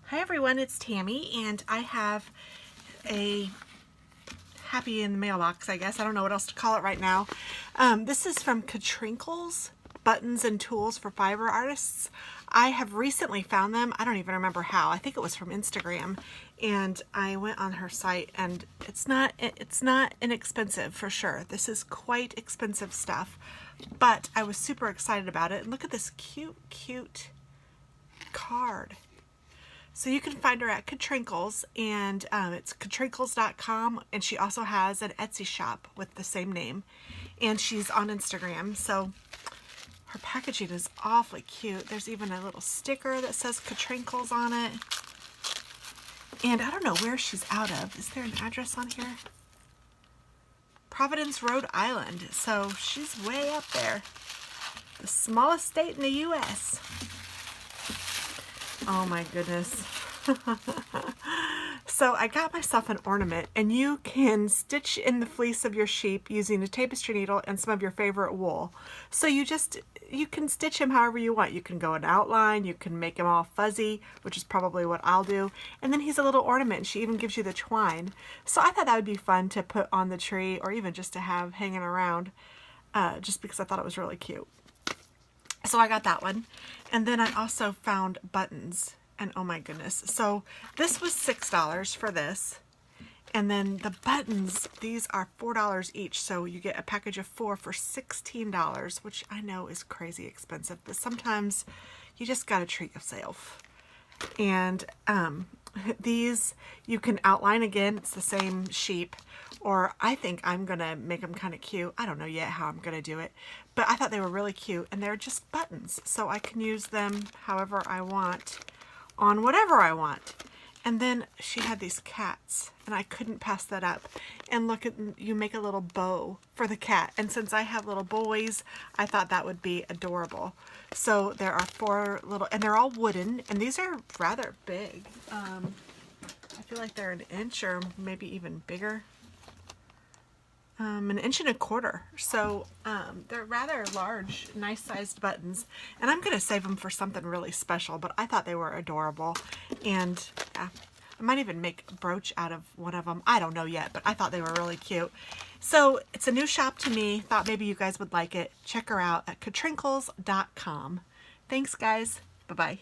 Hi everyone, it's Tammy, and I have a happy in the mailbox, I guess. I don't know what else to call it right now. This is from Katrinkles, Buttons and Tools for Fiber Artists. I have recently found them. I don't even remember how. I think it was from Instagram, and I went on her site, and it's not inexpensive for sure. This is quite expensive stuff, but I was super excited about it. And look at this cute card. So you can find her at Katrinkles, and it's Katrinkles.com, and she also has an Etsy shop with the same name, and she's on Instagram. So her packaging is awfully cute. There's even a little sticker that says Katrinkles on it, and I don't know where she's out of. Is there an address on here? Providence, Rhode Island. So she's way up there, the smallest state in the U.S. Oh my goodness. So I got myself an ornament, and you can stitch in the fleece of your sheep using a tapestry needle and some of your favorite wool. So you can stitch him however you want. You can go an outline, you can make him all fuzzy, which is probably what I'll do. And then he's a little ornament, and she even gives you the twine. So I thought that would be fun to put on the tree, or even just to have hanging around, just because I thought it was really cute. So I got that one. And then I also found buttons, and oh my goodness. So this was $6 for this. And then the buttons, these are $4 each. So you get a package of 4 for $16, which I know is crazy expensive, but sometimes you just gotta treat yourself. And these you can outline again. It's the same sheep. Or I think I'm gonna make them kind of cute. I don't know yet how I'm gonna do it, but I thought they were really cute, and they're just buttons, so I can use them however I want on whatever I want. And then she had these cats, and I couldn't pass that up. And look, at you make a little bow for the cat, and since I have little boys, I thought that would be adorable. So there are 4 little, and they're all wooden, and these are rather big. I feel like they're an inch or maybe even bigger. An inch and a quarter. So they're rather large, nice sized buttons, and I'm gonna save them for something really special, but I thought they were adorable. And I might even make a brooch out of one of them. I don't know yet, but I thought they were really cute. So it's a new shop to me. Thought maybe you guys would like it. Check her out at Katrinkles.com. Thanks guys. Bye-bye.